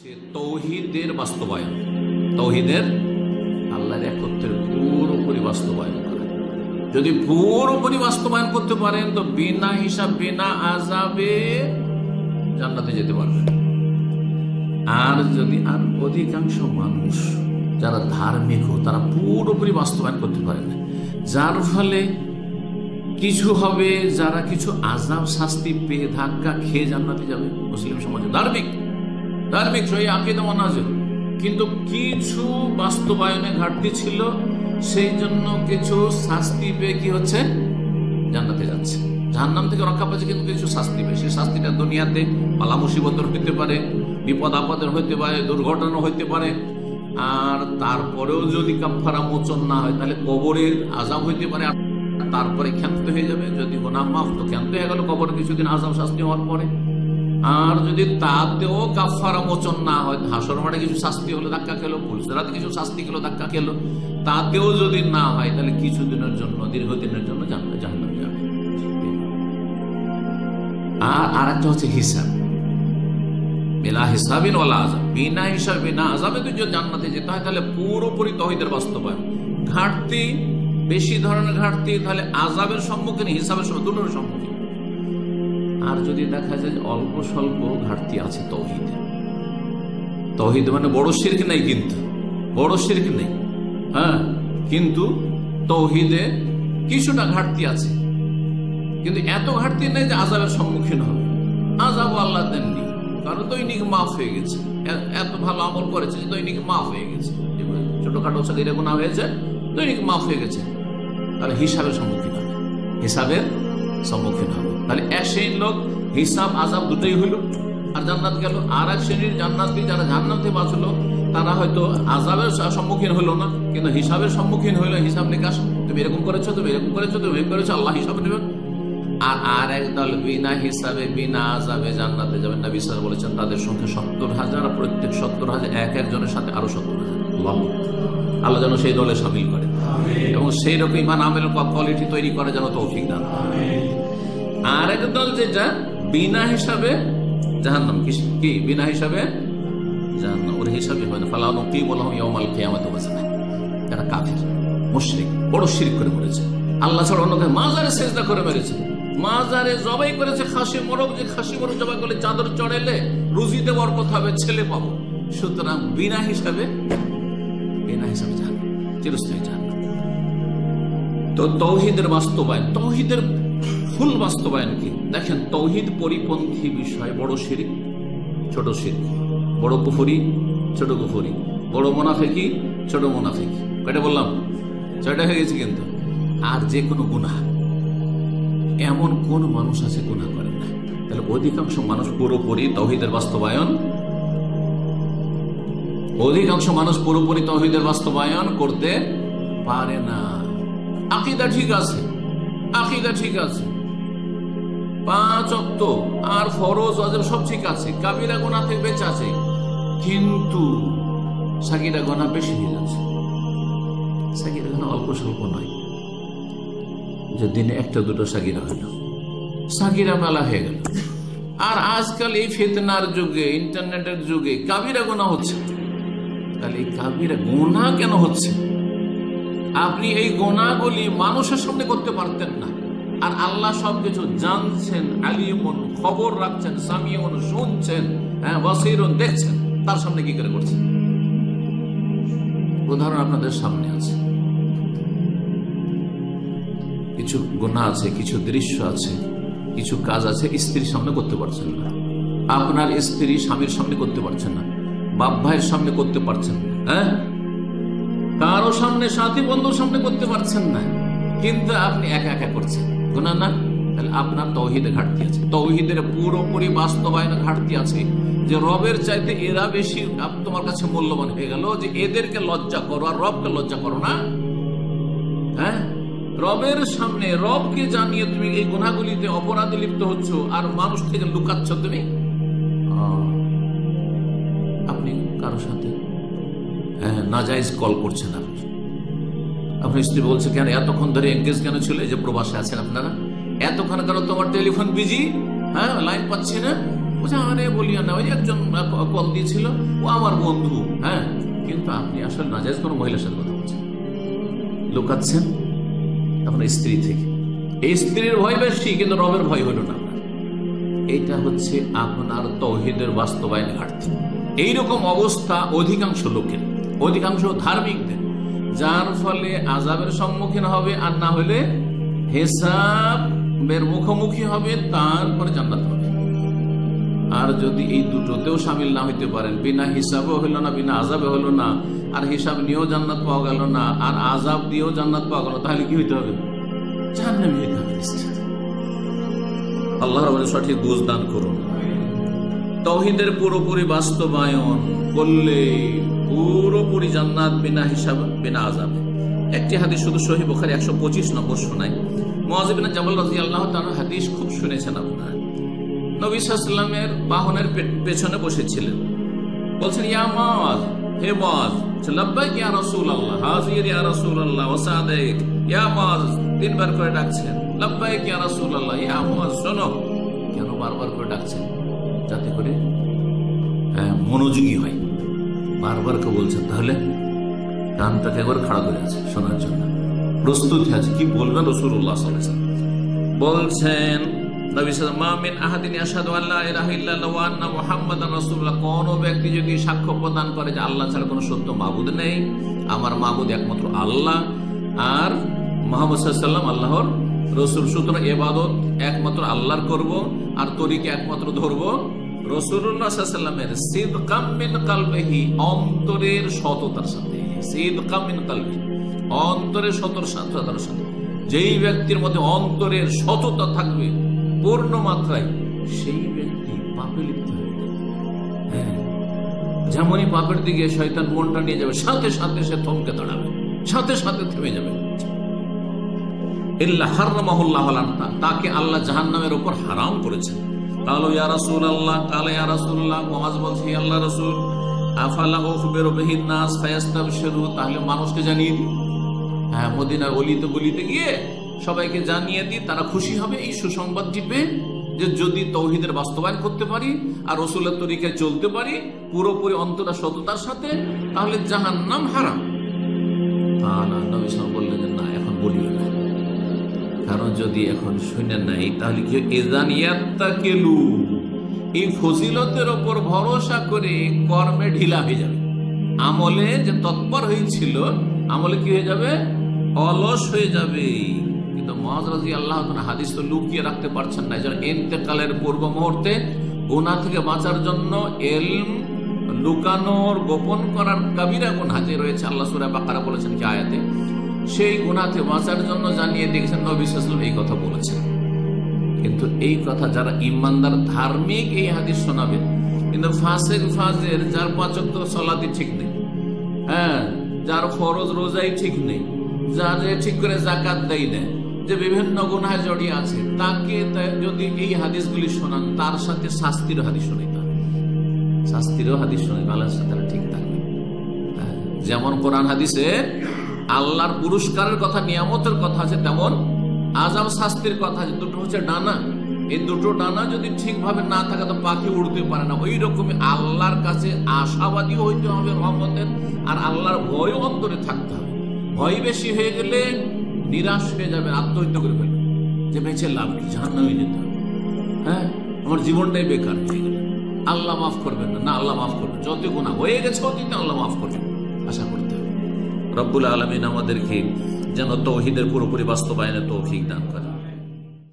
সে তৌহিদের বাস্তবায়ন, তৌহিদের আল্লাহর একত্বের পুরোপুরি বাস্তবায়ন করা। যদি পুরোপুরি বাস্তবায়ন করতে পারেন তো বিনা হিসাব বিনা আযাবে জান্নাতে যেতে পারবেন। আর যদি আর অধিকাংশ মানুষ যারা ধার্মিক তারা পুরোপুরি বাস্তবায়ন করতে পারে না, যার ফলে কিছু হবে, যারা কিছু আযাব শাস্তি পেয়ে ধাক্কা খেয়ে জান্নাতে যাবে। মুসলিম সমাজে ধার্মিক সহি আকীদা মানাজের, কিন্তু কিছু বাস্তবায়নে ঘাটতি ছিল, সেই জন্য কিছু শাস্তি পেয়ে কি হচ্ছে জান্নাতে যাচ্ছে। জাহান্নাম থেকে রক্ষা পাচ্ছে, কিন্তু কিছু শাস্তি পেয়ে, সেই শাস্তিটা দুনিয়াতে পালা মুসিবতের হইতে পারে, বিপদ আপদের হইতে পারে, দুর্ঘটনা হইতে পারে। আর তারপরেও যদি কাফারা মোচন না হয় তাহলে কবরের আযাব হইতে পারে, তারপরে ক্ষান্ত হয়ে যাবে। যদি গুনাহ মাফ তো ক্ষান্ত হয়ে গেল কবরে কিছুদিন আযাব শাস্তি হওয়ার পরে। আর যদি তাতেও কাফারা মোচন না হয়, হাসর মাঠে কিছু শাস্তি হলো ধাক্কা খেলো, পুলিশের হাতে কিছু শাস্তি খেলো ধাক্কা খেলো, তাতেও যদি না হয় তাহলে কিছুদিনের জন্য, দীর্ঘদিনের জন্য জাহান্নামে যাবে। আর আরেকটা হচ্ছে হিসাব, বিনা হিসাবিন ওয়ালা আযাব, বিনা হিসাব বিনা আযাবে যদি জান্নাতে যেতে হয় তাহলে পুরোপুরি তাওহীদের বাস্তবায়ন। ঘাটতি বেশি ধরনের ঘাটতি, তাহলে আযাবের সম্মুখীন, হিসাবের দুটোর সম্মুখীন। আর যদি দেখা যায় যে অল্প স্বল্প ঘাটতি আছে তাওহীদে, তাওহীদ মানে বড় শিরক নাই, কিন্তু বড় শিরক নেই, হ্যাঁ, কিন্তু তাওহীদে কিছুটা ঘাটতি আছে, কিন্তু এত ঘাটতি নেই যে আযাবের সম্মুখীন হবে। আযাব আল্লাহ দেননি, কারণ দৈনিক মাফ হয়ে গেছে, এত ভালো আমল করেছে দৈনিক মাফ হয়ে গেছে, ছোটখাটো সাগীরা গুনাহ হয়েছে দৈনিক মাফ হয়ে গেছে, তাহলে হিসাবের সম্মুখীন হবে, হিসাবের সম্মুখীন হবে। তাহলে এক শ্রেণীর লোক হিসাব আযাব দুটোই হইল আর জান্নাত গেল। আর এক শ্রেণীর জান্নাতি যারা জাহান্নাম থেকে বাঁচলো তারা হয়তো আযাবের সম্মুখীন হলো না, কিন্তু হিসাবের সম্মুখীন হইলো। হিসাব নিকাশ, তুমি এরকম করেছো, তুমি এরকম করেছো, তুমি এরকম করেছো, আল্লাহ হিসাব নেবেন। আর এক দল বিনা হিসাবে বিনা আযাবে জান্নাতে যাবেন। নবী সাল্লাল্লাহু আলাইহি ওয়াসাল্লাম বলেছেন তাদের সংখ্যা 70,000, প্রত্যেক 70,000 এক একজনের সাথে আরো 70,000। আল্লাহ যেন সেই দলে শামিল করে এবং সেই রকম ইমান আমল কোয়ালিটি তৈরি করে যেন তৌফিক দান। আর এক দল যেটা বিনা হিসাবে জাহান্নাম, কি বিনা হিসাবে জাহান্নাম, ওর হিসাবে হয় না। ফালা নুকিমু লাহুম ইয়াওমাল কিয়ামাতি ওয়াজনা, যারা কাফির মুশরিক, বড় শিরক করে মরেছে, আল্লাহ ছাড়া অন্যকে মাজারে সিজদা করে মেরেছে, মাজারে জবাই করেছে খাসি মোরগ, যে খাসি মোরগ জবাই করলে চাদর চড়াইলে রুজিতে বরকত হবে, ছেলে পাবো। সুতরাং বিনা হিসাবে জাহান্নাম, চিরস্থায়ী জাহান্নাম। তো তাওহীদের বাস্তবায়ন, তাওহীদের ফুল বাস্তবায়ন কি দেখেন। তাওহীদ পরিপন্থী বিষয় বড় শিরক, ছোট শিরক, বড় কুফরি, ছোট কুফরি, বড় মুনাফিকি, ছোট মুনাফিকি। কয়টা বললাম? 6টা হয়ে গেছে। কিন্তু আর যে কোনো গুনাহ, এমন কোন মানুষ আছে গুনাহ করেন না? তাহলে অধিকাংশ মানুষ পুরোপুরি তাওহীদের বাস্তবায়ন, অধিকাংশ মানুষ পুরোপুরি তাওহীদের বাস্তবায়ন করতে পারে না। আকীদা ঠিক আছে, আকীদা ঠিক আছে, 5 ওয়াক্ত আর ফরজ ওয়াজিব সব ঠিক আছে, কাবিরা গুনাহ থেকে বেঁচে আছে, কিন্তু সাগীরা গুনাহ বেশি হয়ে যাচ্ছে। সাগীরা গুনাহ অল্প স্বল্প নয় যে দিনে 1-2 সাগীরা হইল, সাগীরা মেলা হয়ে গেল। আর আজকাল এই ফিতনার যুগে, ইন্টারনেটের যুগে কাবিরা গুনাহ হচ্ছে। তাহলে এই কাবিরা গুনাহ কেন হচ্ছে? আপনি এই গুনাহগুলি মানুষের সামনে করতে পারতেন না, আর আল্লাহ সবকিছু জানছেন, আলিমুন খবর রাখছেন, সামিউন শুনছেন, বাসীরুন দেখছেন, তার সামনে কি করে করছেন? উদাহরণ আপনাদের সামনে আছে। কিছু গুনাহ আছে, কিছু দৃশ্য আছে, কিছু কাজ আছে স্ত্রীর সামনে করতে পারছেন না, আপনার স্ত্রী স্বামীর সামনে করতে পারছেন না, বাপ ভাইয়ের সামনে করতে পারছেন না, কারো সামনে, সাথী বন্ধুর সামনে করতে পারছেন না, কিন্তু আপনি একা একা করছেন। গুনাহ না? তাহলে আপনার তাওহীদে ঘাটতি আছে, তাওহীদের পুরোপুরি বাস্তবায়নে ঘাটতি আছে। যে রবের চাইতে এরা বেশি তোমার কাছে মূল্যবান হয়ে গেল, যে এদেরকে লজ্জা করো আর রবকে লজ্জা করো না। রবের সামনে রবকে জানিয়ে তুমি এই গুনাহগুলিতে অপরাধে লিপ্ত হচ্ছ, আর মানুষ থেকে লুকাচ্ছ। তুমি আপনি কারো সাথে নাজায়েজ কল করছেন, আপনার স্ত্রী বলছে কেন এতক্ষণ ধরে এনগেজ কেন ছিল, যে প্রবাসে আছেন আপনারা, এতক্ষণ কেন তোমার টেলিফোন বিজি, লাইন পাচ্ছি না, বলছে আরে বলিয়া না, ওই একজন কল দিয়েছিল, ও আমার বন্ধু। হ্যাঁ, কিন্তু আপনি আসলে নাজায়েজ কোনো মহিলার সাথে কথা বলছেন, লুকাচ্ছেন আপনার স্ত্রী থেকে। এই স্ত্রীর ভয় বেশি, কিন্তু রবের ভয় হলো না। এইটা হচ্ছে আপনার তাওহীদের বাস্তবায়ন ঘাটতি। এইরকম অবস্থা অধিকাংশ লোকের, অধিকাংশ ধার্মিকদের, যার ফলে আযাবের সম্মুখীন হবে, আর না হলে হিসাবের মুখোমুখি হবে, তারপরে জান্নাত হবে। আর যদি এই দুটোতেও শামিল না হইতে পারেন, বিনা হিসাবেও হলো না, বিনা আযাবে হলো না, আর হিসাব নিয়েও জান্নাত পাওয়া গেল না, আর আযাব দিয়েও জান্নাত পাওয়া গেল, তাহলে কি হইতে হবে? জাহান্নামী হইতে হবে নিশ্চিত। আল্লাহ রাব্বুল সঠিক বুঝ দান করুন। তাওহীদের পুরোপুরি বাস্তবায়ন করলে পুরোপুরি জান্নাত, বিনা হিসাব, বিনা আযাব। একটি হাদিস শুধু সহিহ বুখারী 125 নম্বর শোনায়। মুআয ইবনে জাবাল রাদিয়াল্লাহু তাআলা হাদিস খুব শুনেছেন আপনারা। নবী সাল্লাল্লাহু আলাইহি ওয়াসাল্লামের বাহনের পেছনে বসেছিলেন, বলছেন ইয়া মুআয, হে মুআয। লাব্বাইক ইয়া রাসূলুল্লাহ, হাজির ইয়া রাসূলুল্লাহ, ওয়া সাদাইক। ইয়া মুআয, তিনবার করে ডাকছেন, লাব্বাইক ইয়া রাসূলুল্লাহ, ইয়া মুআয শোনো। কেন বারবার করে ডাকছেন? যাতে করে মনোযোগী হয়, বারবার কে বলছেন, তাহলে কানটাকে একবার খাড়া করে আছে শোনার জন্য, প্রস্তুতি আছে কি বলবেন রাসূলুল্লাহ সাল্লাল্লাহু আলাইহি ওয়াসাল্লাম। বলছেন নবী সাল্লাল্লাহু আলাইহি ওয়াসাল্লাম, মা মিন আহাদিন ইয়াশহাদু আল্লা ইলাহা ইল্লাল্লাহু ওয়া আন্না মুহাম্মাদান রাসূলুল্লাহ, কোন ব্যক্তি যদি সাক্ষ্য প্রদান করে যে আল্লাহ ছাড়া কোনো সত্য মাবুদ নেই, আমার মাবুদ একমাত্র আল্লাহ, আর মুহাম্মদ সাল্লাল্লাহু আলাইহি ওয়াসাল্লাম আল্লাহর রাসূল, সুতরাং ইবাদত একমাত্র আল্লাহর করব, আর তরিকা একমাত্র ধরব রাসূলুল্লাহ সাল্লাল্লাহু আলাইহি ওয়াসাল্লামের, সিদকাম মিন কলবিহি, অন্তরের সততার সাথে, সিদকাম মিন কলবিহি, অন্তরের সততার সাথে। যেই ব্যক্তির মধ্যে অন্তরের সততা থাকবে পূর্ণ মাত্রায়, সেই ব্যক্তি পাপে লিপ্ত হবে। হ্যাঁ, যেমনই পাপের দিকে শয়তান মনটা নিয়ে যাবে, সাথে সাথে সে থমকে দাঁড়াবে, সাথে সাথে থেমে যাবে। ইল্লা হারামাহুল্লাহ, তাকে আল্লাহ জাহান্নামের উপর হারাম করেছেন। কালু ইয়া রাসূলুল্লাহ, কালা ইয়া রাসূলুল্লাহ, মুআয বলছে হে আল্লাহর রাসূল, আফালা উখবিরু বিহিন নাস ফায়াস্তাবশিরু, তাহলে মানুষকে জানিয়ে দিই। হ্যাঁ, মদিনার অলিতে গলিতে গিয়ে সবাইকে জানিয়ে দিই, তারা খুশি হবে এই সুসংবাদটি পেয়ে, যে যদি তাওহীদের বাস্তবায়ন করতে পারি আর রাসূলের তরিকায় চলতে পারি পুরোপুরি অন্তরা সততার সাথে, তাহলে জাহান্নাম হারাম। নবী সাল্লাল্লাহু বললেন যে না, এখন বলিও না, কারণ যদি এখন শুনে নাই তাহলে কি ইয়াত্তাকিলু, এই ফজিলতের উপর ভরসা করে কর্মে ঢিলা হয়ে যাবে, আমলে যে তৎপর হয়েছিল আমলে কি হয়ে যাবে? অলস হয়ে যাবে। কিন্তু মুআয রাদিয়াল্লাহু তাআলা হাদিস তো লুকিয়ে রাখতে পারছেন না, যেন ইন্তেকালের পূর্ব মুহূর্তে গুনাহ থেকে বাঁচার জন্য ইলম লুকানোর, গোপন করার কাবিরা গুনাহ যে রয়েছে, আল্লাহ সূরা বাকারা বলেছেন কি আয়াতে, সেই গুনাহ থেকে বাঁচার জন্য জানিয়ে দিয়েছেন নবী সাল্লাল্লাহু আলাইহি ওয়াসাল্লাম এই কথা বলেছেন। কিন্তু এই কথা যারা ইমানদার ধার্মিক এই হাদিস শোনাবে, কিন্তু ফাসিক ফাজের, যার 5 ওয়াক্ত সালাতই ঠিক নেই, হ্যাঁ, যার ফরজ রোজাই ঠিক নেই, যার ঠিক করে যাকাত দেয় না, যে বিভিন্ন গুনাহে জড়িয়ে আছে, তাকে যদি এই হাদিসগুলি শোনান, তার সাথে শাস্তির হাদিস শোনাইতে হবে, শাস্তিরও হাদিস শোনাইতে আল্লাহর সাথে ঠিক থাকবে। যেমন কোরআন হাদিসে আল্লাহর পুরস্কারের কথা, নিয়ামতের কথা আছে, তেমন আযাব শাস্তির কথা আছে। দুটো হচ্ছে ডানা, এই দুটো ডানা যদি ঠিকভাবে না থাকে তো পাখি উড়তে পারে না। ওই রকমই আল্লাহর কাছে আশাবাদী হইতে হবে রহমতের, আর আল্লাহর ভয় অন্তরে থাকতে হবে। ভয় বেশি হয়ে গেলে নিরাশ হয়ে যাবে, আত্মহত্যা করে ফেলবে, যে বেঁচে লাভ কি, জাহান্নামে যেতে হবে, হ্যাঁ, আমার জীবনটাই বেকার হয়ে গেল। আল্লাহ মাফ করবেন না, আল্লাহ মাফ করবেন, যত গুনাহ হয়ে গেছে অতীতে আল্লাহ মাফ করবেন, আশা করতে হবে। রব্বুল আলামিন আমাদেরকে যেন তাওহীদের পুরোপুরি বাস্তবায়নে তৌফিক দান করেন।